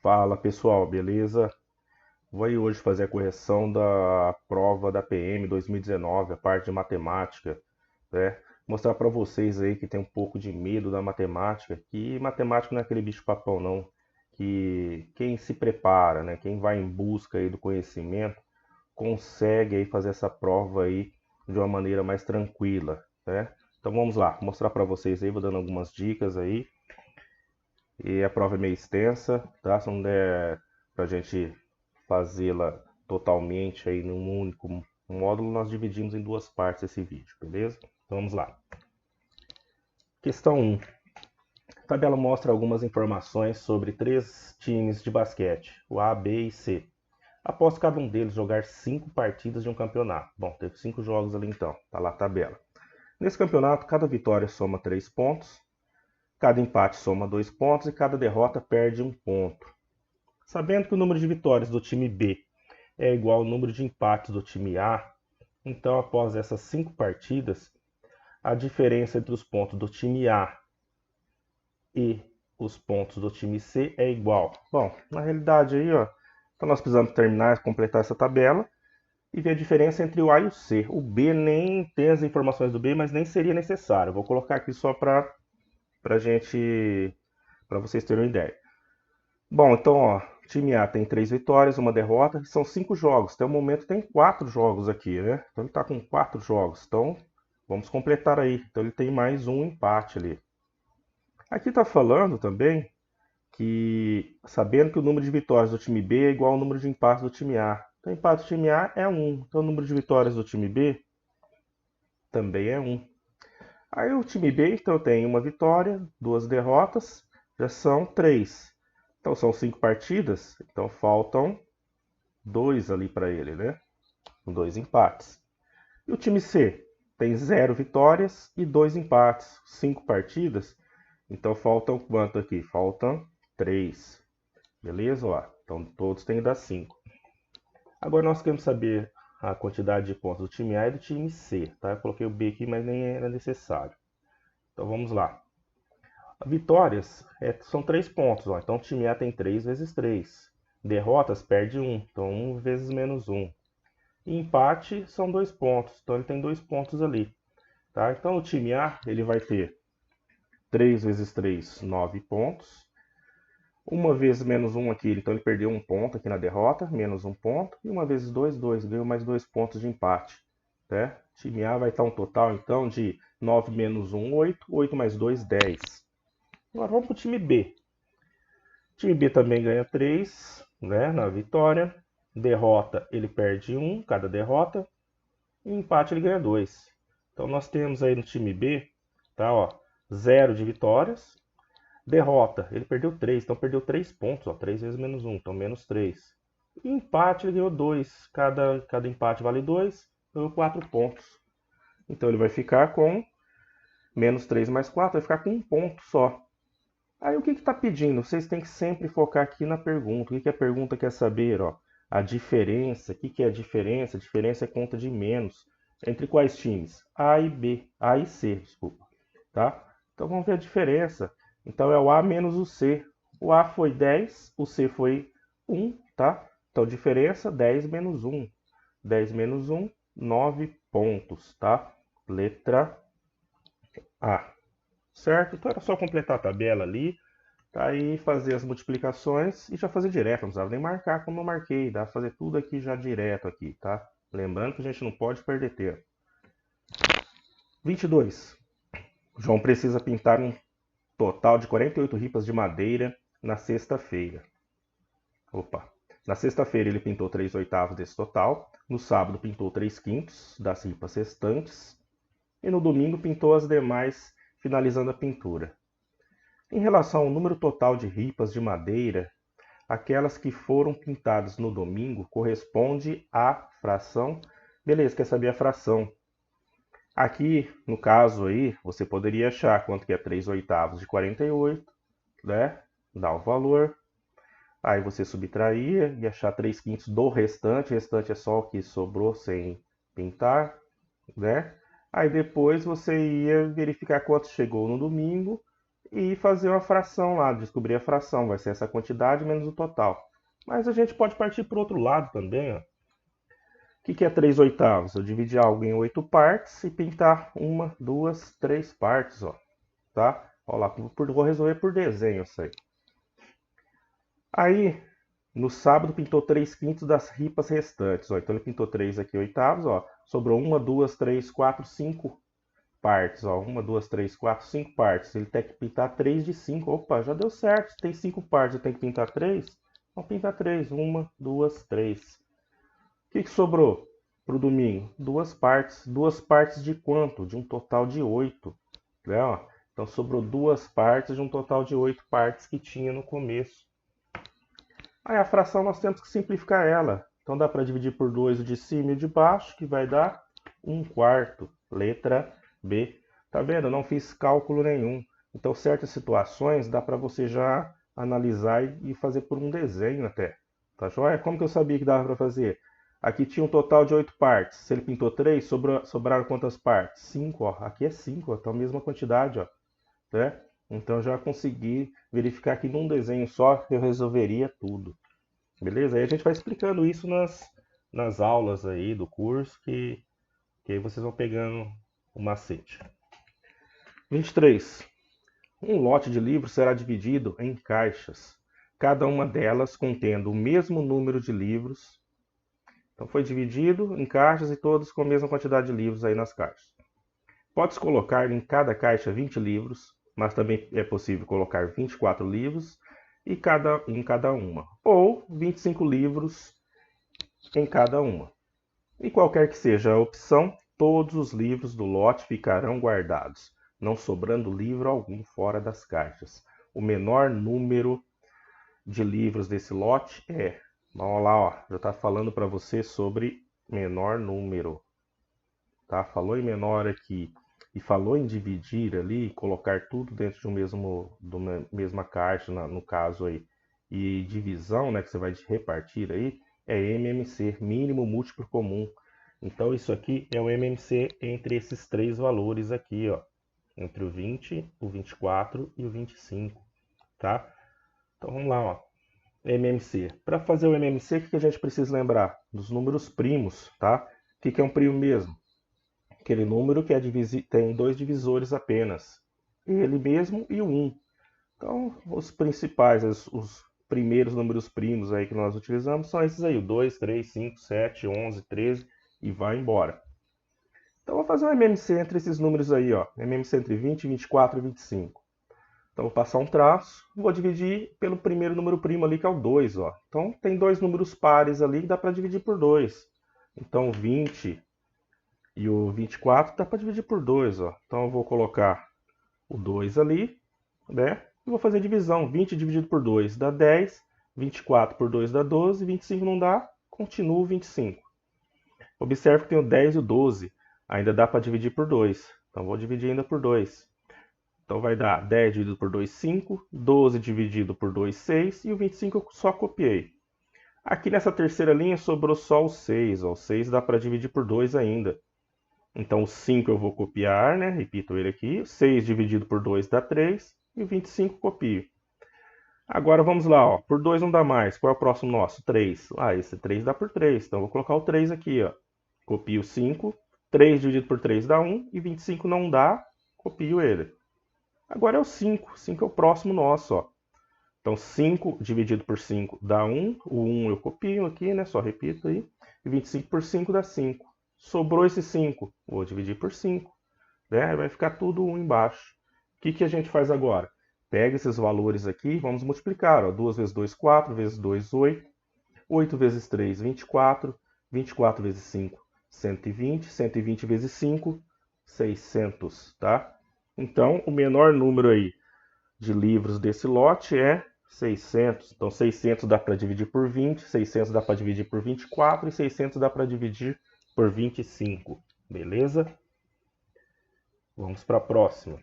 Fala pessoal, beleza? Vou aí hoje fazer a correção da prova da PM 2019, a parte de matemática, né? Mostrar para vocês aí que tem um pouco de medo da matemática, que matemática não é aquele bicho-papão não, que quem se prepara, né? Quem vai em busca aí do conhecimento, consegue aí fazer essa prova aí de uma maneira mais tranquila, né? Então vamos lá, mostrar para vocês aí, vou dando algumas dicas aí. E a prova é meio extensa, tá? Se não der pra gente fazê-la totalmente aí num único módulo, nós dividimos em duas partes esse vídeo, beleza? Então vamos lá. Questão 1. A tabela mostra algumas informações sobre três times de basquete, o A, B e C. Após cada um deles jogar 5 partidas de um campeonato. Bom, teve 5 jogos ali então, tá lá a tabela. Nesse campeonato, cada vitória soma 3 pontos, cada empate soma 2 pontos e cada derrota perde 1 ponto. Sabendo que o número de vitórias do time B é igual ao número de empates do time A, então após essas 5 partidas, a diferença entre os pontos do time A e os pontos do time C é igual. Bom, na realidade aí, ó, então nós precisamos terminar, completar essa tabela e ver a diferença entre o A e o C. O B nem tem as informações do B, mas nem seria necessário. Vou colocar aqui só para vocês terem uma ideia. Bom, então, ó, o time A tem 3 vitórias, uma derrota, e são 5 jogos. Até o momento tem 4 jogos aqui, né? Então ele está com 4 jogos. Então, vamos completar aí. Então ele tem mais um empate ali. Aqui está falando também que, sabendo que o número de vitórias do time B é igual ao número de empates do time A. Então, o empate do time A é 1. Então, o número de vitórias do time B também é 1. Aí o time B, então, tem uma vitória, 2 derrotas, já são 3. Então, são 5 partidas, então faltam 2 ali para ele, né? 2 empates. E o time C tem 0 vitórias e 2 empates, 5 partidas. Então faltam quanto aqui? Faltam 3. Beleza? Ó, então todos têm que dar 5. Agora nós queremos saber a quantidade de pontos do time A e do time C. Tá? Eu coloquei o B aqui, mas nem era necessário. Então vamos lá. Vitórias são 3 pontos. Ó. Então o time A tem 3 vezes 3. Derrotas perde 1. Então 1 vezes menos 1. E empate são 2 pontos. Então ele tem 2 pontos ali. Tá? Então o time A ele vai ter 3 vezes 3, 9 pontos. Uma vezes menos 1 aqui, então ele perdeu 1 ponto aqui na derrota, menos 1 ponto. E uma vezes 2, 2, ganhou mais 2 pontos de empate. Né? O time A vai estar um total então de 9 menos 1, 8. 8 mais 2, 10. Agora vamos para o time B. O time B também ganha 3, né, na vitória. Derrota, ele perde 1, cada derrota. E empate, ele ganha 2. Então nós temos aí no time B, tá, ó, 0 de vitórias. Derrota, ele perdeu 3, então perdeu 3 pontos, ó, 3 vezes menos 1, então menos 3. E empate, ele ganhou 2. Cada empate vale 2, ganhou 4 pontos. Então ele vai ficar com menos 3 mais 4, vai ficar com 1 ponto só. Aí o que está pedindo? Vocês têm que sempre focar aqui na pergunta. O que a pergunta quer saber? Ó? A diferença. O que é a diferença? A diferença é conta de menos. Entre quais times? A e B. A e C, desculpa. Tá? Então vamos ver a diferença. Então é o A menos o C. O A foi 10, o C foi 1. Tá? Então diferença 10 menos 1. 10 menos 1, 9 pontos. Tá? Letra A. Certo? Então era só completar a tabela ali, tá? E fazer as multiplicações e já fazer direto, não precisava nem marcar como eu marquei, dá pra fazer tudo aqui já direto aqui, tá? Lembrando que a gente não pode perder tempo. 22. João precisa pintar um total de 48 ripas de madeira na sexta-feira. Opa! Na sexta-feira ele pintou 3/8 desse total, no sábado pintou 3/5 das ripas restantes e no domingo pintou as demais, finalizando a pintura. Em relação ao número total de ripas de madeira, aquelas que foram pintadas no domingo corresponde à fração. Beleza, quer saber a fração? Aqui, no caso aí, você poderia achar quanto que é 3/8 de 48, né? Dá o valor. Aí você subtraía e achar 3/5 do restante. O restante é só o que sobrou sem pintar, né? Aí depois você ia verificar quanto chegou no domingo e fazer uma fração lá, descobrir a fração, vai ser essa quantidade menos o total. Mas a gente pode partir para o outro lado também, ó. O que é 3 oitavos? Eu dividir algo em 8 partes e pintar uma, duas, três partes, ó, tá? Ó lá, vou resolver por desenho isso aí. Aí, no sábado, pintou 3/5 das ripas restantes, ó. Então ele pintou 3 aqui oitavos, ó. Sobrou 1, 2, 3, 4, 5 partes, ó. 1, 2, 3, 4, 5 partes. Ele tem que pintar 3 de 5. Opa, já deu certo. Tem 5 partes, eu tenho que pintar 3. Vamos pintar 3. 1, 2, 3. O que sobrou para o domingo? 2 partes. 2 partes de quanto? De um total de 8. Né, ó? Então sobrou 2 partes de um total de 8 partes que tinha no começo. Aí a fração nós temos que simplificar ela. Então dá para dividir por 2 o de cima e o de baixo, que vai dar 1/4. Letra B. Tá vendo? Eu não fiz cálculo nenhum. Então certas situações dá para você já analisar e fazer por um desenho até. Tá joia? Como que eu sabia que dava para fazer? Aqui tinha um total de 8 partes. Se ele pintou 3, sobraram quantas partes? 5, ó. Aqui é 5, ó. Então a mesma quantidade, ó. Né? Então já consegui verificar que num desenho só eu resolveria tudo. Beleza? Aí a gente vai explicando isso nas aulas aí do curso, que aí vocês vão pegando o macete. 23. Um lote de livros será dividido em caixas, cada uma delas contendo o mesmo número de livros. Então foi dividido em caixas e todos com a mesma quantidade de livros aí nas caixas. Pode-se colocar em cada caixa 20 livros, mas também é possível colocar 24 livros em cada uma, ou 25 livros em cada uma. E qualquer que seja a opção, todos os livros do lote ficarão guardados, não sobrando livro algum fora das caixas. O menor número de livros desse lote é... Vamos lá, ó, já está falando para você sobre menor número. Tá? Falou em menor aqui e falou em dividir ali, colocar tudo dentro de uma mesma caixa, no caso aí, e divisão, né, que você vai repartir aí, é MMC, mínimo múltiplo comum. Então isso aqui é o MMC entre esses três valores aqui, ó, entre o 20, o 24 e o 25, tá? Então vamos lá, ó, MMC. Para fazer o MMC, o que a gente precisa lembrar? Dos números primos, tá? O que é um primo mesmo? Aquele número que tem dois divisores apenas, ele mesmo e o 1. Então, os principais, os primeiros números primos aí que nós utilizamos são esses aí, o 2, 3, 5, 7, 11, 13 e vai embora. Então, vou fazer um MMC entre esses números aí, ó, MMC entre 20, 24 e 25. Então, vou passar um traço, vou dividir pelo primeiro número primo ali, que é o 2, ó. Então, tem dois números pares ali que dá para dividir por 2. Então, 20 e o 24 dá para dividir por 2, ó. Então eu vou colocar o 2 ali, né? E vou fazer a divisão. 20 dividido por 2 dá 10, 24 por 2 dá 12, 25 não dá, continuo 25. Observe que tem o 10 e o 12, ainda dá para dividir por 2. Então vou dividir ainda por 2. Então vai dar 10 dividido por 2, 5, 12 dividido por 2, 6, e o 25 eu só copiei. Aqui nessa terceira linha sobrou só o 6, ó. O 6 dá para dividir por 2 ainda. Então, o 5 eu vou copiar, né? Repito ele aqui. 6 dividido por 2 dá 3. E o 25 copio. Agora, vamos lá, ó. Por 2 não dá mais. Qual é o próximo nosso? 3. Ah, esse 3 dá por 3. Então, eu vou colocar o 3 aqui, ó. Copio o 5. 3 dividido por 3 dá 1. E 25 não dá. Copio ele. Agora é o 5. 5 é o próximo nosso, ó. Então, 5 dividido por 5 dá 1. O 1 eu copio aqui, né? Só repito aí. E 25 por 5 dá 5. Sobrou esse 5, vou dividir por 5, né? Vai ficar tudo 1 embaixo. O que a gente faz agora? Pega esses valores aqui, vamos multiplicar. Ó. 2 vezes 2, 4, vezes 2, 8. 8 vezes 3, 24. 24 vezes 5, 120. 120 vezes 5, 600, tá? Então, o menor número aí de livros desse lote é 600. Então, 600 dá para dividir por 20, 600 dá para dividir por 24 e 600 dá para dividir por 25, beleza? Vamos para a próxima.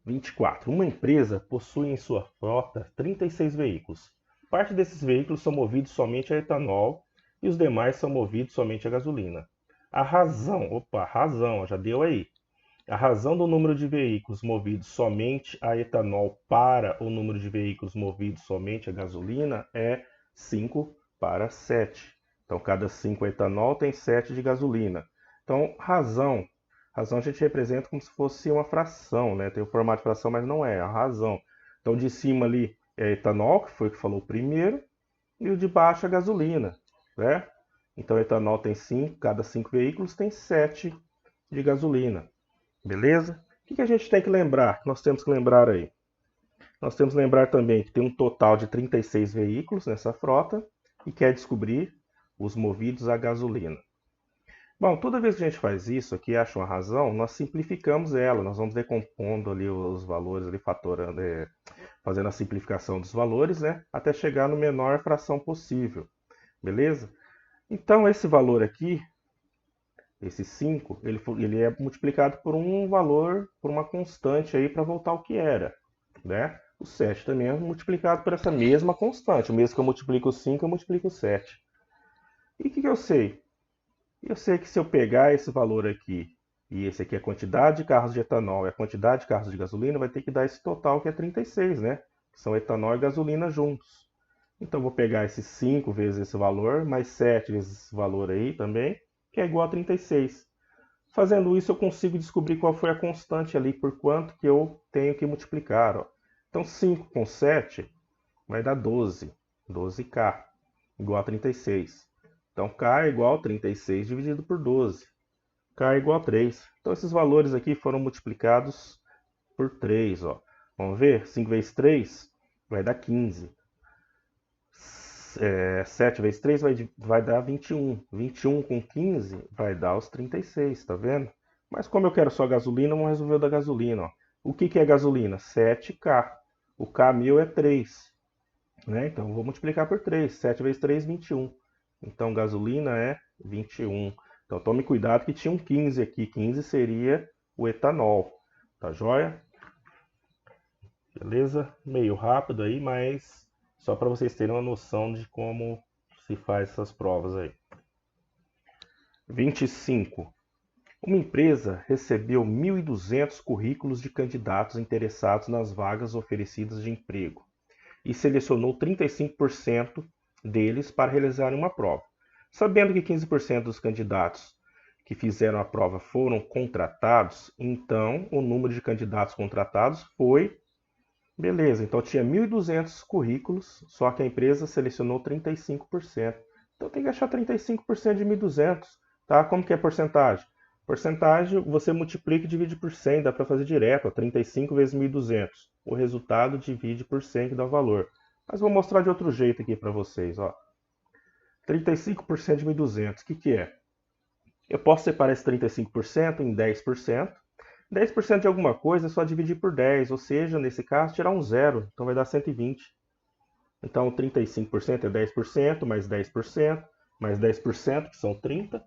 24. Uma empresa possui em sua frota 36 veículos. Parte desses veículos são movidos somente a etanol e os demais são movidos somente a gasolina. A razão, já deu aí. A razão do número de veículos movidos somente a etanol para o número de veículos movidos somente a gasolina é 5 para 7. Então, cada 5 é etanol tem 7 de gasolina. Então, razão a gente representa como se fosse uma fração, né? Tem o formato de fração, mas não é a razão. Então, de cima ali é etanol, que foi o que falou primeiro, e o de baixo é gasolina, né? Então, etanol tem 5, cada 5 veículos tem 7 de gasolina. Beleza? O que a gente tem que lembrar? Nós temos que lembrar aí. Nós temos que lembrar também que tem um total de 36 veículos nessa frota e quer descobrir os movidos a gasolina. Bom, toda vez que a gente faz isso aqui, acha uma razão, nós simplificamos ela. Nós vamos decompondo ali os valores, ali, fatorando, fazendo a simplificação dos valores, né? Até chegar no menor fração possível. Beleza? Então, esse valor aqui, esse 5, ele é multiplicado por um valor, por uma constante aí para voltar ao que era, né? O 7 também é multiplicado por essa mesma constante. O mesmo que eu multiplico o 5, eu multiplico o 7. E o que eu sei? Eu sei que se eu pegar esse valor aqui, e esse aqui é a quantidade de carros de etanol e a quantidade de carros de gasolina, vai ter que dar esse total que é 36, né? Que são etanol e gasolina juntos. Então, eu vou pegar esses 5 vezes esse valor, mais 7 vezes esse valor aí também, que é igual a 36. Fazendo isso, eu consigo descobrir qual foi a constante ali, por quanto que eu tenho que multiplicar. Ó. Então, 5 com 7 vai dar 12. 12K, igual a 36. Então, K é igual a 36 dividido por 12. K é igual a 3. Então, esses valores aqui foram multiplicados por 3. Ó. Vamos ver? 5 vezes 3 vai dar 15. 7 vezes 3 vai dar 21. 21 com 15 vai dar os 36, tá vendo? Mas como eu quero só gasolina, vamos resolver o da gasolina. Ó. O que é gasolina? 7K. O K1000 é 3. Né? Então, eu vou multiplicar por 3. 7 vezes 3, 21. Então, gasolina é 21. Então, tome cuidado que tinha um 15 aqui. 15 seria o etanol. Tá joia? Beleza? Meio rápido aí, mas só para vocês terem uma noção de como se faz essas provas aí. 25. Uma empresa recebeu 1.200 currículos de candidatos interessados nas vagas oferecidas de emprego e selecionou 35% deles para realizarem uma prova. Sabendo que 15% dos candidatos que fizeram a prova foram contratados, então o número de candidatos contratados foi... Beleza, então tinha 1.200 currículos, só que a empresa selecionou 35%. Então tem que achar 35% de 1.200, tá? Como que é porcentagem? Porcentagem você multiplica e divide por 100, dá para fazer direto, ó, 35 vezes 1.200. O resultado divide por 100 que dá o valor. Mas vou mostrar de outro jeito aqui para vocês, ó. 35% de 1.200, o que é? Eu posso separar esse 35% em 10%. 10% de alguma coisa é só dividir por 10, ou seja, nesse caso, tirar um zero, então vai dar 120. Então, 35% é 10%, mais 10%, mais 10%, que são 30.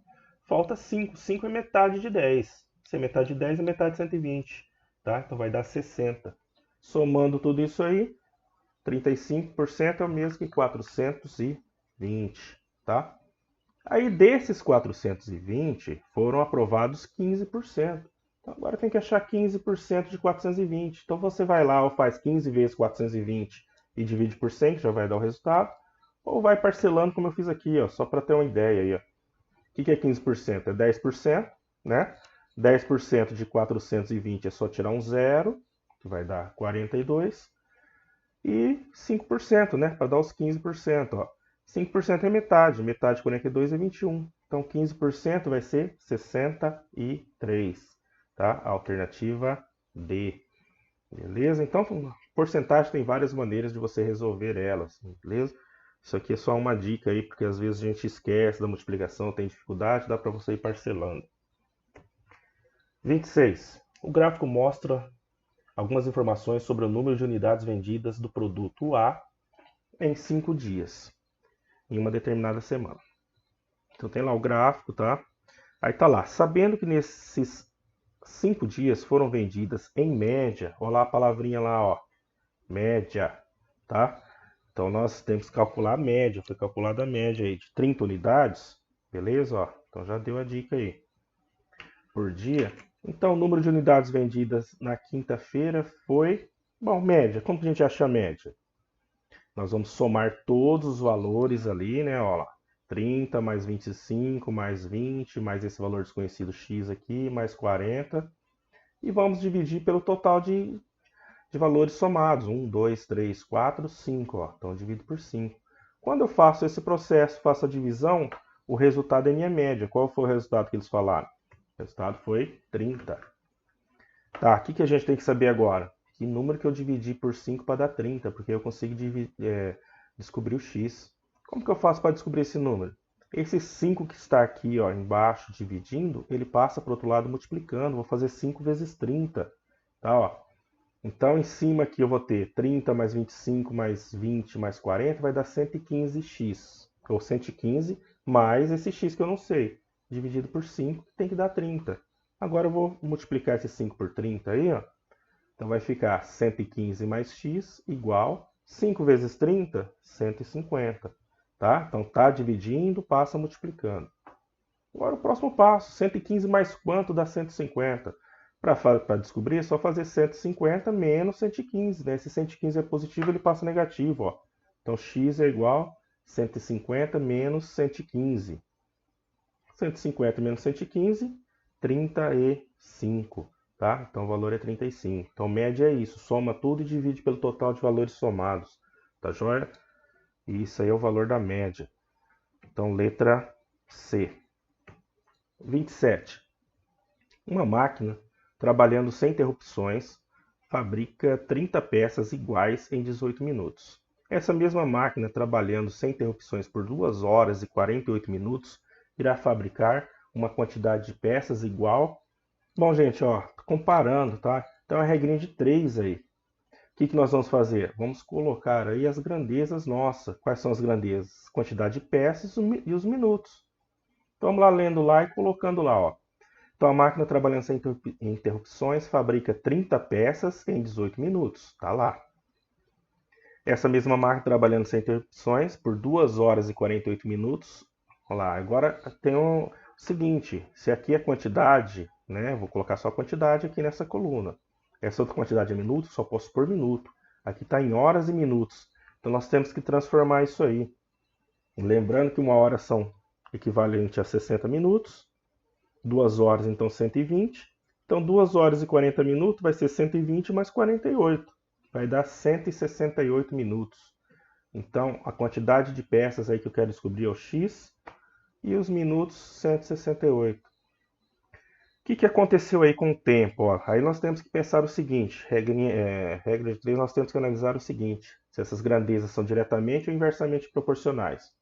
Falta 5. 5 é metade de 10. Se é metade de 10, é metade de 120. Tá? Então, vai dar 60. Somando tudo isso aí, 35% é o mesmo que 420. Tá? Aí, desses 420, foram aprovados 15%. Então, agora tem que achar 15% de 420. Então, você vai lá ou faz 15 vezes 420 e divide por 100, que já vai dar o resultado. Ou vai parcelando, como eu fiz aqui, ó, só para ter uma ideia. Aí, ó. O que é 15%? É 10%, né? 10% de 420 é só tirar um zero, que vai dar 42. E 5%, né? Para dar os 15%. Ó. 5% é metade. Metade de 42 é 21. Então, 15% vai ser 63. Tá? A alternativa D. Beleza? Então, porcentagem tem várias maneiras de você resolver elas. Beleza? Isso aqui é só uma dica aí, porque às vezes a gente esquece da multiplicação, tem dificuldade, dá para você ir parcelando. 26. O gráfico mostra algumas informações sobre o número de unidades vendidas do produto A em 5 dias, em uma determinada semana. Então tem lá o gráfico, tá? Aí tá lá, sabendo que nesses 5 dias foram vendidas em média, olha lá a palavrinha lá, ó, média, tá? Então nós temos que calcular a média, foi calculada a média aí de 30 unidades, beleza? Ó, então já deu a dica aí. Por dia, Então, o número de unidades vendidas na quinta-feira foi, bom, média. Como que a gente acha a média? Nós vamos somar todos os valores ali, né? Ó lá, 30 mais 25 mais 20 mais esse valor desconhecido x aqui, mais 40. E vamos dividir pelo total de valores somados. 1, 2, 3, 4, 5. Ó. Então, eu divido por 5. Quando eu faço esse processo, faço a divisão, o resultado é minha média. Qual foi o resultado que eles falaram? O resultado foi 30. Tá, o que a gente tem que saber agora? Que número que eu dividi por 5 para dar 30? Porque eu consigo descobrir o x. Como que eu faço para descobrir esse número? Esse 5 que está aqui ó, embaixo dividindo, ele passa para o outro lado multiplicando. Vou fazer 5 vezes 30. Tá, ó. Então, em cima aqui eu vou ter 30 mais 25 mais 20 mais 40, vai dar 115x. Ou 115 mais esse x que eu não sei. Dividido por 5, que tem que dar 30. Agora eu vou multiplicar esse 5 por 30 aí, ó. Então vai ficar 115 mais x igual 5 vezes 30, 150. Tá? Então tá dividindo, passa multiplicando. Agora o próximo passo, 115 mais quanto dá 150? Para descobrir, é só fazer 150 menos 115. Né? Se 115 é positivo, ele passa negativo. Ó. Então, x é igual a 150 menos 115. 150 menos 115, 35. Tá? Então, o valor é 35. Então, média é isso. Soma tudo e divide pelo total de valores somados. Tá joia? E isso aí é o valor da média. Então, letra C. 27. Uma máquina, trabalhando sem interrupções, fabrica 30 peças iguais em 18 minutos. Essa mesma máquina, trabalhando sem interrupções por 2 horas e 48 minutos, irá fabricar uma quantidade de peças igual. Bom, gente, ó, comparando, tá? Então é a regrinha de 3 aí. O que nós vamos fazer? Vamos colocar aí as grandezas nossas. Quais são as grandezas? Quantidade de peças e os minutos. Então, vamos lá lendo lá e colocando lá, ó. Então, a máquina trabalhando sem interrupções fabrica 30 peças em 18 minutos. Tá lá. Essa mesma máquina trabalhando sem interrupções por 2 horas e 48 minutos. Olha lá. Agora tem o seguinte: se aqui é quantidade, né? Vou colocar só a quantidade aqui nessa coluna. Essa outra quantidade é minutos, só posso pôr minuto. Aqui está em horas e minutos. Então, nós temos que transformar isso aí. Lembrando que uma hora são equivalente a 60 minutos. 2 horas, então 120. Então, 2 horas e 40 minutos vai ser 120 mais 48. Vai dar 168 minutos. Então, a quantidade de peças aí que eu quero descobrir é o x e os minutos 168. O que aconteceu aí com o tempo? Ó, aí nós temos que pensar o seguinte, regra de 3, nós temos que analisar o seguinte, se essas grandezas são diretamente ou inversamente proporcionais.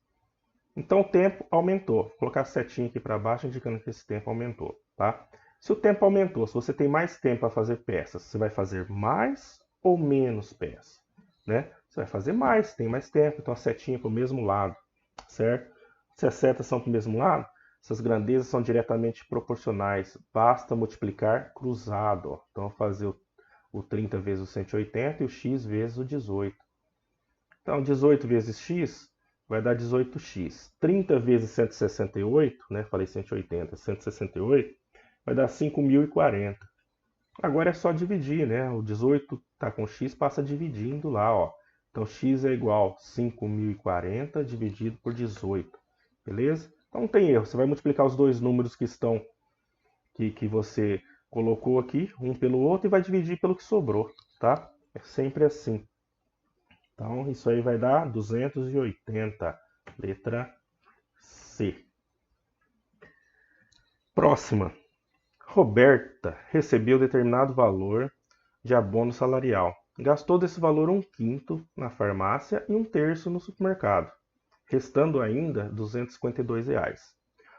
Então o tempo aumentou. Vou colocar a setinha aqui para baixo indicando que esse tempo aumentou. Tá? Se o tempo aumentou, se você tem mais tempo para fazer peças, você vai fazer mais ou menos peças? Né? Você vai fazer mais, tem mais tempo, então a setinha para o mesmo lado. Certo? Se as setas são para o mesmo lado, essas grandezas são diretamente proporcionais. Basta multiplicar cruzado. Ó. Então, eu vou fazer o 30 vezes o 180 e o x vezes o 18. Então, 18 vezes x vai dar 18x. 30 vezes 168, né? Falei 180, 168, vai dar 5.040. Agora é só dividir, né? O 18 está com x, passa dividindo lá, ó. Então, x é igual a 5.040 dividido por 18. Beleza? Então, não tem erro. Você vai multiplicar os dois números que estão que você colocou aqui, um pelo outro, e vai dividir pelo que sobrou, tá? É sempre assim. Então, isso aí vai dar 280, letra C. Próxima. Roberta recebeu determinado valor de abono salarial. Gastou desse valor 1/5 na farmácia e 1/3 no supermercado, restando ainda R$ 252.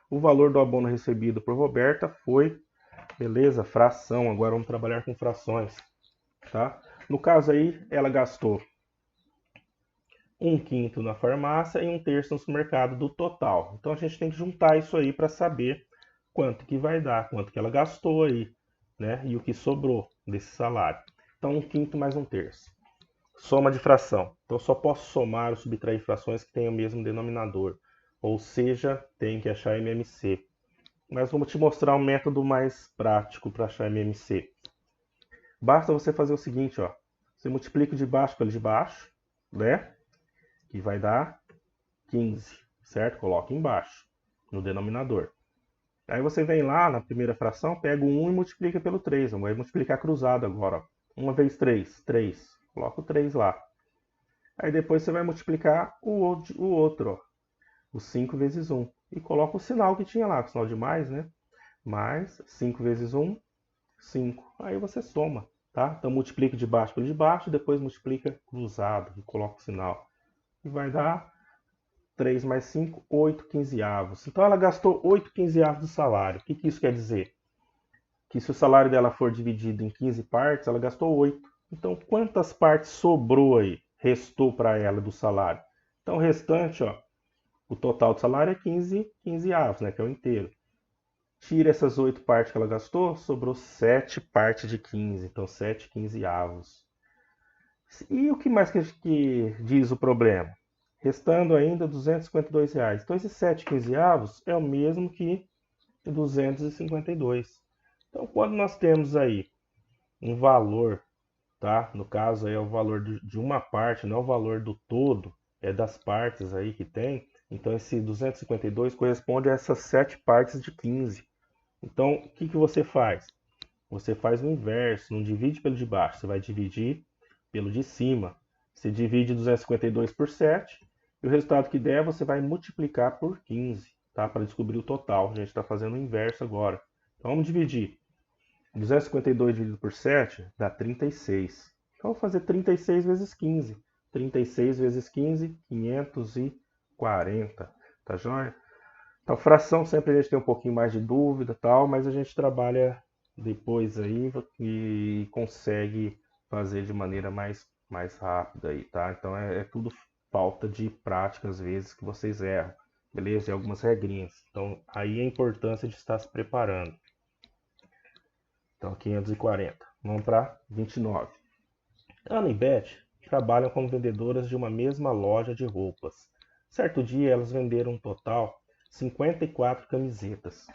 O valor do abono recebido por Roberta foi, beleza, fração. Agora vamos trabalhar com frações. Tá? No caso aí, ela gastou 1/5 na farmácia e 1/3 no supermercado do total. Então a gente tem que juntar isso aí para saber quanto que vai dar, quanto que ela gastou aí, né? E o que sobrou desse salário. Então 1/5 mais 1/3. Soma de fração. Então eu só posso somar ou subtrair frações que tenham o mesmo denominador. Ou seja, tem que achar MMC. mas vou te mostrar um método mais prático para achar MMC. Basta você fazer o seguinte, ó. Você multiplica de baixo pelo de baixo, né? Que vai dar 15, certo? Coloca embaixo, no denominador. Aí você vem lá na primeira fração, pega o 1 e multiplica pelo 3. Vai multiplicar cruzado agora, ó. 1 vezes 3, 3. Coloca o 3 lá. Aí depois você vai multiplicar o outro, ó. O 5 vezes 1. E coloca o sinal que tinha lá, o sinal de mais, né? Mais 5 vezes 1, 5. Aí você soma, tá? Então multiplica de baixo pelo de baixo, depois multiplica cruzado e coloca o sinal. E vai dar 3 mais 5, 8 quinzeavos. Então ela gastou 8 quinzeavos do salário. O que isso quer dizer? Que se o salário dela for dividido em 15 partes, ela gastou 8. Então quantas partes sobrou aí? Restou para ela do salário? Então o restante, ó, o total do salário é 15 quinzeavos, né, que é o inteiro. Tira essas 8 partes que ela gastou, sobrou 7 partes de 15. Então 7 quinzeavos. E o que mais que diz o problema? Restando ainda R$ 252. Então, esses 7 quinzeavos é o mesmo que 252. Então, quando nós temos aí um valor, tá? No caso aí é o valor de uma parte, não é o valor do todo, é das partes aí que tem. Então, esse 252 corresponde a essas 7 partes de 15. Então, o que você faz? Você faz o inverso, não divide pelo de baixo, você vai dividir pelo de cima. Você divide 252 por 7 e o resultado que der você vai multiplicar por 15, tá? Para descobrir o total. A gente está fazendo o inverso agora. Então vamos dividir. 252 dividido por 7 dá 36. Então vou fazer 36 vezes 15. 36 vezes 15, 540. Tá joia? Então fração sempre a gente tem um pouquinho mais de dúvida, tal, mas a gente trabalha depois aí e consegue fazer de maneira mais rápida aí, tá? Então é tudo falta de prática às vezes que vocês erram, beleza? E algumas regrinhas. Então aí a importância de estar se preparando. Então 540. Vamos para 29. Ana e Beth trabalham como vendedoras de uma mesma loja de roupas. Certo dia elas venderam um total 54 camisetas.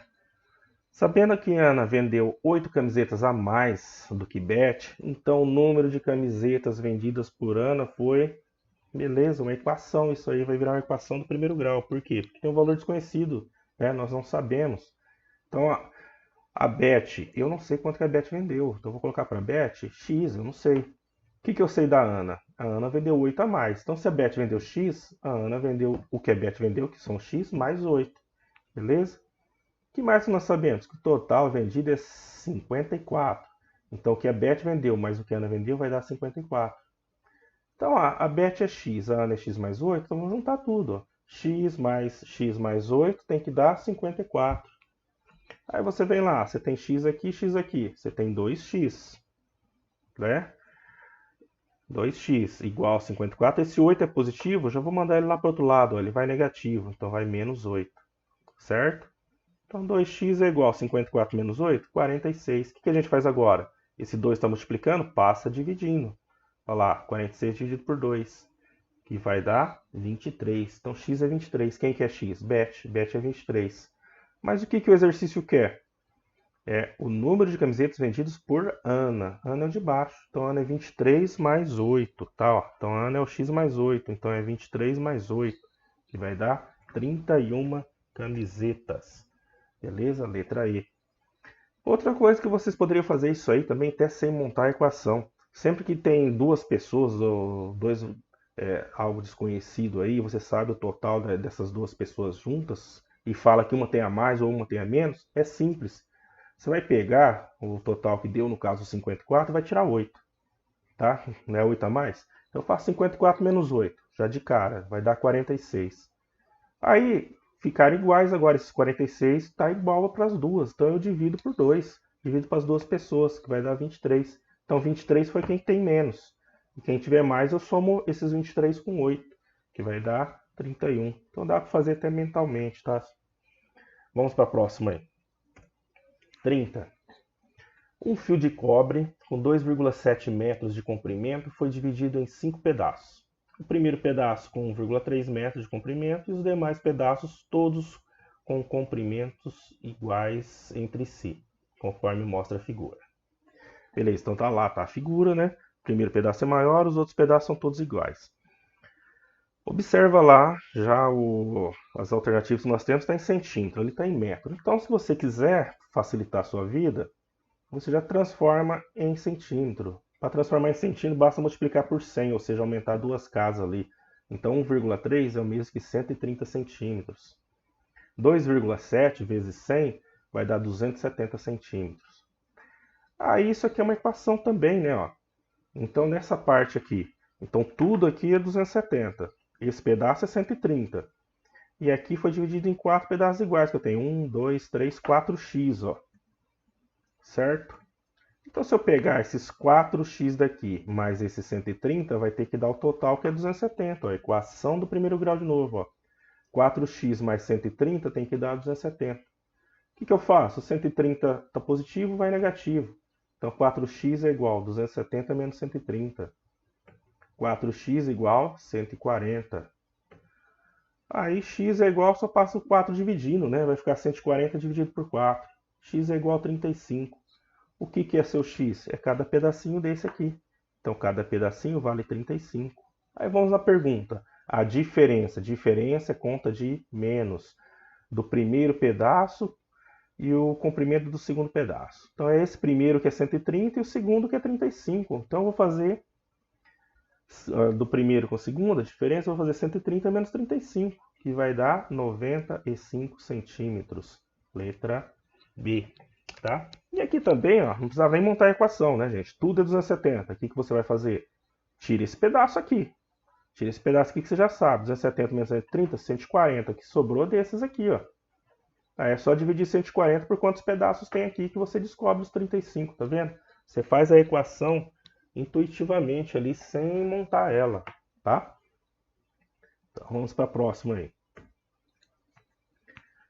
Sabendo que Ana vendeu 8 camisetas a mais do que Beth, então o número de camisetas vendidas por Ana foi, beleza, uma equação. Isso aí vai virar uma equação do primeiro grau. Por quê? Porque tem um valor desconhecido, né? Nós não sabemos. Então a Beth, eu não sei quanto que a Beth vendeu. Então eu vou colocar para a Beth X, eu não sei. O que eu sei da Ana? A Ana vendeu 8 a mais. Então se a Beth vendeu X, a Ana vendeu o que a Beth vendeu, que são X mais 8. Beleza? O que mais nós sabemos? Que o total vendido é 54. Então, o que a Beth vendeu mais o que a Ana vendeu vai dar 54. Então, a Beth é X, a Ana é X mais 8. Então, vamos juntar tudo. Ó. X mais 8 tem que dar 54. Aí você vem lá, você tem X aqui, X aqui. Você tem 2X. Né? 2X igual a 54. Esse 8 é positivo, já vou mandar ele lá para o outro lado. Ó. Ele vai negativo, então vai menos 8. Certo? Então 2x é igual a 54 menos 8, 46. O que a gente faz agora? Esse 2 está multiplicando, passa dividindo. Olha lá, 46 dividido por 2, que vai dar 23. Então x é 23. Quem que é x? Beth. Beth é 23. Mas o que o exercício quer? É o número de camisetas vendidas por Ana. Ana é o de baixo. Então Ana é 23 mais 8. Tá, ó. Então Ana é o x mais 8. Então é 23 mais 8, que vai dar 31 camisetas. Beleza? Letra E. Outra coisa que vocês poderiam fazer isso aí também até sem montar a equação. Sempre que tem duas pessoas ou algo desconhecido aí, você sabe o total dessas duas pessoas juntas e fala que uma tem a mais ou uma tem a menos, é simples. Você vai pegar o total que deu, no caso 54, e vai tirar 8. Tá? Não é 8 a mais? Então eu faço 54 menos 8, já de cara, vai dar 46. Aí ficaram iguais agora, esses 46 está igual para as duas. Então eu divido por 2. Divido para as duas pessoas, que vai dar 23. Então 23 foi quem tem menos. E quem tiver mais, eu somo esses 23 com 8, que vai dar 31. Então dá para fazer até mentalmente, tá? Vamos para a próxima aí. 30. Um fio de cobre com 2,7 metros de comprimento foi dividido em 5 pedaços. O primeiro pedaço com 1,3 metros de comprimento e os demais pedaços todos com comprimentos iguais entre si, conforme mostra a figura. Beleza, então tá lá, tá a figura, né? O primeiro pedaço é maior, os outros pedaços são todos iguais. Observa lá, já as alternativas que nós temos está em centímetro, ele está em metro. Então, se você quiser facilitar a sua vida, você já transforma em centímetro. Para transformar em centímetro, basta multiplicar por 100, ou seja, aumentar duas casas ali. Então, 1,3 é o mesmo que 130 centímetros. 2,7 vezes 100 vai dar 270 centímetros. Aí, isso aqui é uma equação também, né? Ó. Então, nessa parte aqui, então tudo aqui é 270. Esse pedaço é 130. E aqui foi dividido em 4 pedaços iguais, que eu tenho 1, 2, 3, 4x, ó. Certo? Então, se eu pegar esses 4x daqui, mais esse 130, vai ter que dar o total, que é 270. Ó. A equação do primeiro grau de novo, ó. 4x mais 130 tem que dar 270. O que eu faço? 130 está positivo, vai negativo. Então, 4x é igual a 270 menos 130. 4x igual 140. Aí x é igual, só passa o 4 dividindo, né? Vai ficar 140 dividido por 4. X é igual a 35. O que é seu x? É cada pedacinho desse aqui. Então, cada pedacinho vale 35. Aí vamos à pergunta. A diferença. Diferença é conta de menos do primeiro pedaço e o comprimento do segundo pedaço. Então, é esse primeiro que é 130 e o segundo que é 35. Então, eu vou fazer do primeiro com o segundo, a diferença, eu vou fazer 130 menos 35, que vai dar 95 centímetros. Letra B. Tá? E aqui também, ó, não precisava nem montar a equação, né, gente? Tudo é 270. O que você vai fazer? Tira esse pedaço aqui. Tira esse pedaço aqui que você já sabe. 270 menos 130, 140. Que sobrou desses aqui, ó. Aí é só dividir 140 por quantos pedaços tem aqui que você descobre os 35, tá vendo? Você faz a equação intuitivamente ali, sem montar ela, tá? Então, vamos para a próxima aí.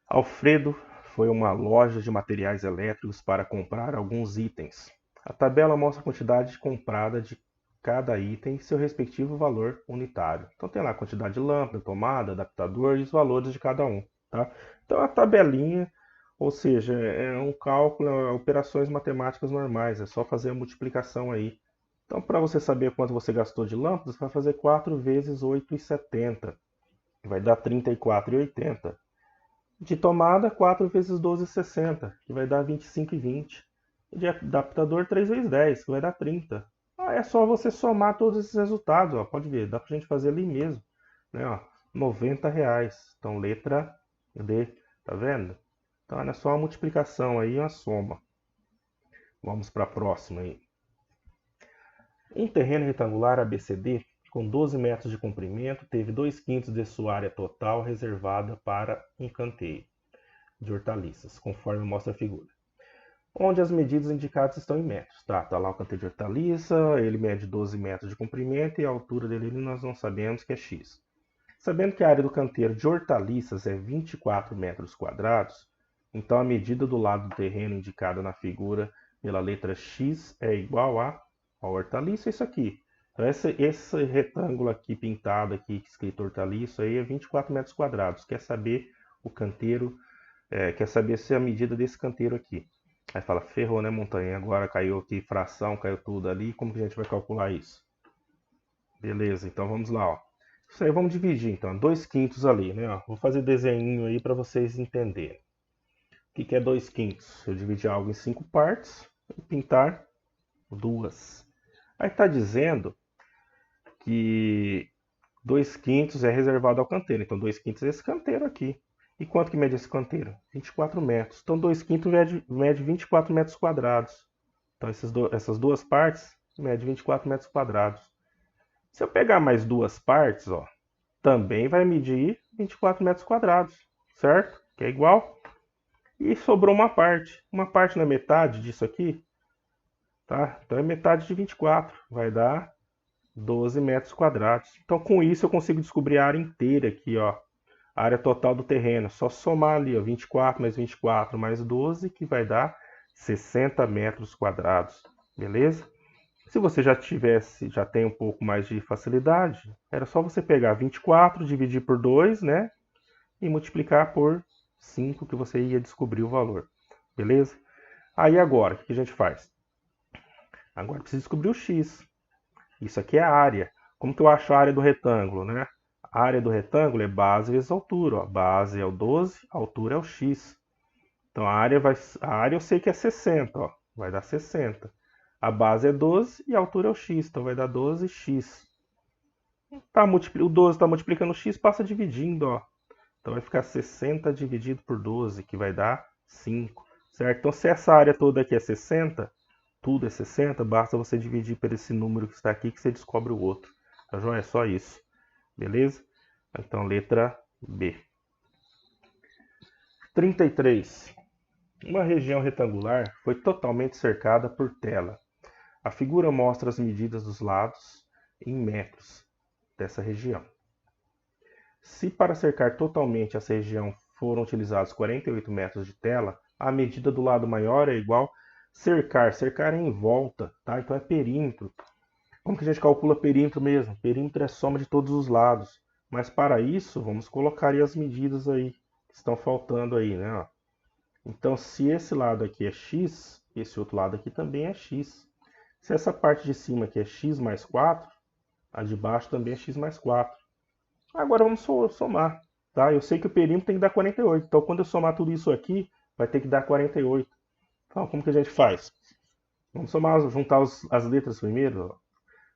Alfredo foi a uma loja de materiais elétricos para comprar alguns itens. A tabela mostra a quantidade comprada de cada item e seu respectivo valor unitário. Então tem lá a quantidade de lâmpada, tomada, adaptador e os valores de cada um, tá? Então a tabelinha, ou seja, é um cálculo, operações matemáticas normais, é só fazer a multiplicação aí. Então, para você saber quanto você gastou de lâmpadas, você vai fazer 4 vezes 8,70. Vai dar 34,80. De tomada, 4 vezes 12,60, que vai dar 25,20. E de adaptador, 3 vezes 10, que vai dar 30. É só você somar todos esses resultados. Ó. Pode ver, dá para a gente fazer ali mesmo. Né, ó, R$90. Então, letra D. Tá vendo? Então, é só uma multiplicação aí e uma soma. Vamos para a próxima aí. Um terreno retangular ABCD, com 12 metros de comprimento, teve 2/5 de sua área total reservada para um canteiro de hortaliças, conforme mostra a figura. Onde as medidas indicadas estão em metros. Tá lá o canteiro de hortaliça, ele mede 12 metros de comprimento e a altura dele nós não sabemos, que é x. Sabendo que a área do canteiro de hortaliças é 24 metros quadrados, então a medida do lado do terreno indicada na figura pela letra x é igual a hortaliça, isso aqui. Então, esse retângulo aqui pintado, aqui, escrito hortaliça, aí é 24 metros quadrados. Quer saber o canteiro, quer saber se a medida desse canteiro aqui. Aí fala, ferrou, né, montanha? Agora caiu aqui fração, caiu tudo ali. Como que a gente vai calcular isso? Beleza, então vamos lá, ó. Isso aí vamos dividir, então, 2/5 ali, né? Ó. Vou fazer desenho aí para vocês entenderem. O que é 2/5? Eu dividir algo em 5 partes e pintar 2. Aí está dizendo que 2/5 é reservado ao canteiro. Então, 2/5 é esse canteiro aqui. E quanto que mede esse canteiro? 24 metros. Então, 2/5 mede 24 metros quadrados. Então, essas duas partes medem 24 metros quadrados. Se eu pegar mais duas partes, ó, também vai medir 24 metros quadrados, certo? Que é igual. E sobrou uma parte. Uma parte na metade disso aqui. Tá? Então é metade de 24, vai dar 12 metros quadrados. Então com isso eu consigo descobrir a área inteira aqui, ó. A área total do terreno. Só somar ali, ó, 24 mais 24 mais 12, que vai dar 60 metros quadrados. Beleza? Se você já tem um pouco mais de facilidade, era só você pegar 24, dividir por 2, né? E multiplicar por 5 que você ia descobrir o valor. Beleza? Aí agora, o que a gente faz? Agora precisa descobrir o x. Isso aqui é a área. Como que eu acho a área do retângulo, né? A área do retângulo é base vezes altura. Ó. Base é o 12, a altura é o x. Então a área eu sei que é 60, ó. Vai dar 60. A base é 12 e a altura é o x, então vai dar 12x. O 12 está multiplicando o x, passa dividindo, ó. Então vai ficar 60 dividido por 12, que vai dar 5, certo? Então se essa área toda aqui é 60, tudo é 60, basta você dividir por esse número que está aqui que você descobre o outro. Tá, João? É só isso. Beleza? Então letra B. 33. Uma região retangular foi totalmente cercada por tela. A figura mostra as medidas dos lados em metros dessa região. Se para cercar totalmente essa região foram utilizados 48 metros de tela, a medida do lado maior é igual cercar. Cercar é em volta, tá? Então é perímetro. Como que a gente calcula perímetro mesmo? Perímetro é a soma de todos os lados. Mas para isso, vamos colocar aí as medidas aí que estão faltando aí, né? Então, se esse lado aqui é x, esse outro lado aqui também é x. Se essa parte de cima aqui é x mais 4, a de baixo também é x mais 4. Agora vamos somar, tá? Eu sei que o perímetro tem que dar 48, então quando eu somar tudo isso aqui, vai ter que dar 48. Então, como que a gente faz? Vamos somar, juntar as letras primeiro.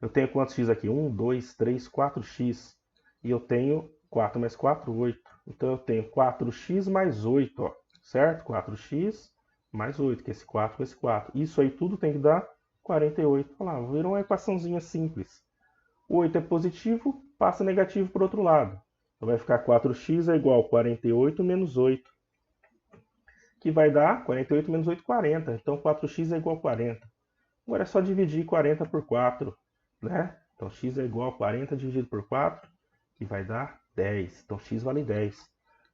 Eu tenho quantos x aqui? 1, 2, 3, 4x. E eu tenho 4 mais 4, 8. Então eu tenho 4x mais 8, ó, certo? 4x mais 8, que é esse 4 com esse 4. Isso aí tudo tem que dar 48. Olha lá, virou uma equaçãozinha simples. O 8 é positivo, passa negativo para o outro lado. Então vai ficar 4x é igual a 48 menos 8. Que vai dar 48 menos 8, 40. Então 4x é igual a 40. Agora é só dividir 40 por 4, né? Então x é igual a 40 dividido por 4, que vai dar 10. Então x vale 10.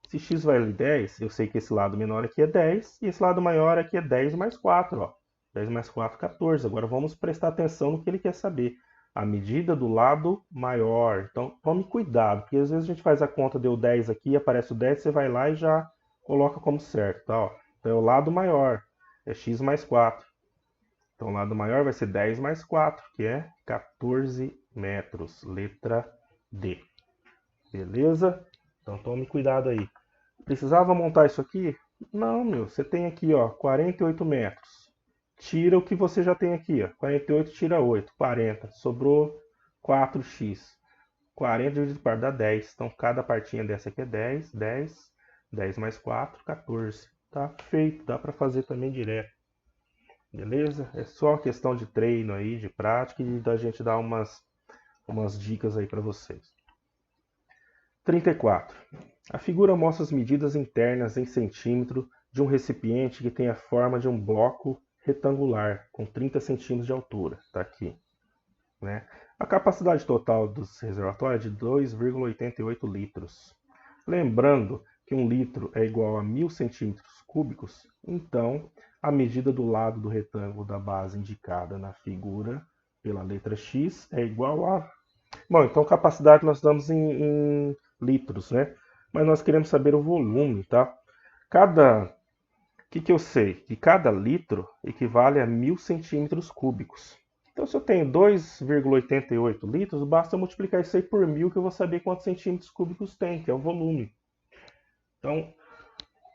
Se x vale 10, eu sei que esse lado menor aqui é 10, e esse lado maior aqui é 10 mais 4, ó. 10 mais 4, 14. Agora vamos prestar atenção no que ele quer saber. A medida do lado maior. Então tome cuidado, porque às vezes a gente faz a conta, deu 10 aqui, aparece o 10, você vai lá e já coloca como certo, tá? Ó. Então é o lado maior, é x mais 4. Então o lado maior vai ser 10 mais 4, que é 14 metros. Letra D. Beleza? Então tome cuidado aí. Precisava montar isso aqui? Não, meu. Você tem aqui, ó, 48 metros. Tira o que você já tem aqui, ó. 48 tira 8, 40. Sobrou 4x. 40 dividido por 4 dá 10. Então cada partinha dessa aqui é 10, 10. 10 mais 4, 14. Tá feito. Dá para fazer também direto. Beleza? É só questão de treino aí, de prática e da gente dar umas dicas aí para vocês. 34. A figura mostra as medidas internas em centímetro de um recipiente que tem a forma de um bloco retangular com 30 centímetros de altura. Está aqui. Né? A capacidade total dos reservatórios é de 2,88 litros. Lembrando que 1 litro é igual a 1.000 centímetros cúbicos, então a medida do lado do retângulo da base indicada na figura pela letra X é igual a... Bom, então capacidade nós damos em litros, né? Mas nós queremos saber o volume, tá? O que eu sei? Que cada litro equivale a 1.000 centímetros cúbicos. Então, se eu tenho 2,88 litros, basta multiplicar isso aí por 1.000 que eu vou saber quantos centímetros cúbicos tem, que é o volume. Então,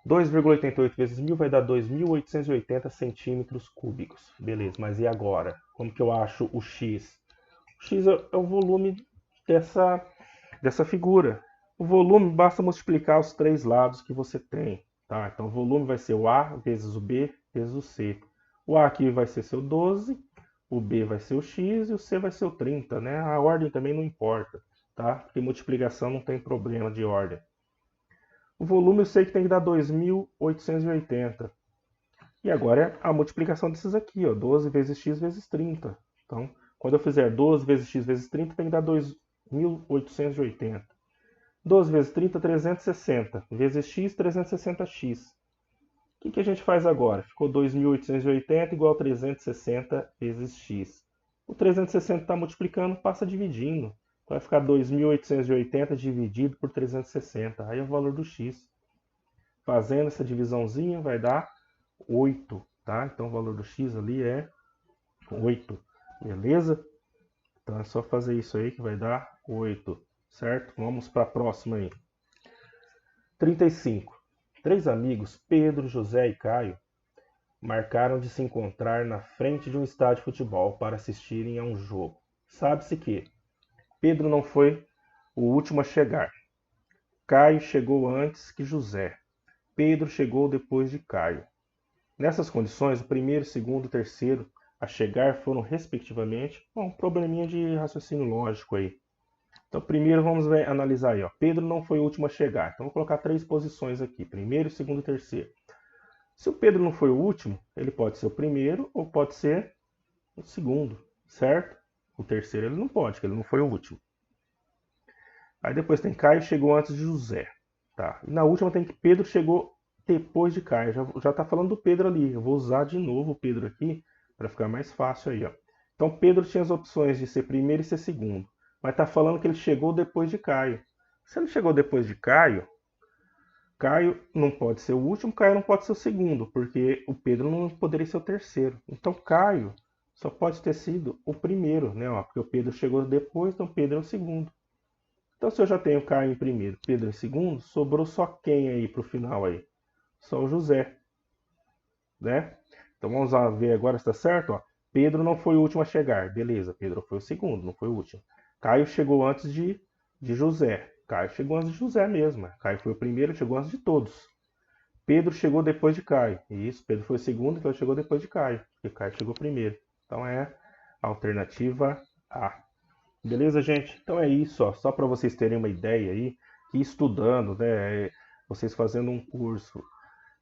2,88 vezes 1.000 vai dar 2.880 centímetros cúbicos. Beleza, mas e agora? Como que eu acho o x? O x é o volume dessa figura. O volume basta multiplicar os três lados que você tem. Tá? Então, o volume vai ser o A vezes o B vezes o C. O A aqui vai ser seu 12, o B vai ser o X e o C vai ser o 30. Né? A ordem também não importa, tá? Porque multiplicação não tem problema de ordem. O volume eu sei que tem que dar 2.880. E agora é a multiplicação desses aqui, ó, 12 vezes x vezes 30. Então, quando eu fizer 12 vezes x vezes 30, tem que dar 2.880. 12 vezes 30, 360. Vezes x, 360x. O que a gente faz agora? Ficou 2.880 igual a 360 vezes x. O 360 está multiplicando, passa dividindo. Então vai ficar 2.880 dividido por 360. Aí é o valor do x. fazendo essa divisãozinha vai dar 8, tá? Então o valor do x ali é 8, beleza? Então é só fazer isso aí que vai dar 8, certo? Vamos para a próxima aí. 35. Três amigos, Pedro, José e Caio, marcaram de se encontrar na frente de um estádio de futebol para assistirem a um jogo. Sabe-se que Pedro não foi o último a chegar. Caio chegou antes que José. Pedro chegou depois de Caio. Nessas condições, o primeiro, segundo e terceiro a chegar foram, respectivamente, um probleminha de raciocínio lógico aí. Então, primeiro vamos analisar aí. Ó. Pedro não foi o último a chegar. Então, vou colocar três posições aqui. Primeiro, segundo e terceiro. Se o Pedro não foi o último, ele pode ser o primeiro ou pode ser o segundo, certo? O terceiro ele não pode, porque ele não foi o último. Aí depois tem Caio chegou antes de José. Tá? E na última tem que Pedro chegou depois de Caio. Já está falando do Pedro ali. Eu vou usar de novo o Pedro aqui para ficar mais fácil aí. Ó. Então Pedro tinha as opções de ser primeiro e ser segundo. Mas está falando que ele chegou depois de Caio. Se ele chegou depois de Caio, Caio não pode ser o último, Caio não pode ser o segundo, porque o Pedro não poderia ser o terceiro. Então Caio só pode ter sido o primeiro, né? Ó, porque o Pedro chegou depois, então Pedro é o segundo. Então se eu já tenho Caio em primeiro, Pedro em segundo, sobrou só quem aí para o final aí? Só o José, né? Então vamos lá ver agora se está certo, ó. Pedro não foi o último a chegar, beleza, Pedro foi o segundo, não foi o último. Caio chegou antes de José. Caio chegou antes de José mesmo. Caio foi o primeiro, chegou antes de todos. Pedro chegou depois de Caio. Isso, Pedro foi o segundo, então chegou depois de Caio. Porque Caio chegou primeiro. Então é a alternativa A. Beleza, gente? Então é isso, ó. Só para vocês terem uma ideia aí, que estudando, né, vocês fazendo um curso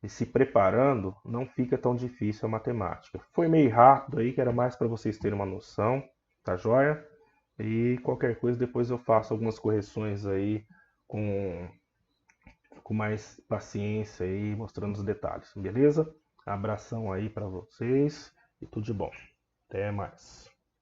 e se preparando, não fica tão difícil a matemática. Foi meio rápido aí, que era mais para vocês terem uma noção, tá joia? E qualquer coisa depois eu faço algumas correções aí com mais paciência aí, mostrando os detalhes, beleza? Abração aí para vocês e tudo de bom. Até mais.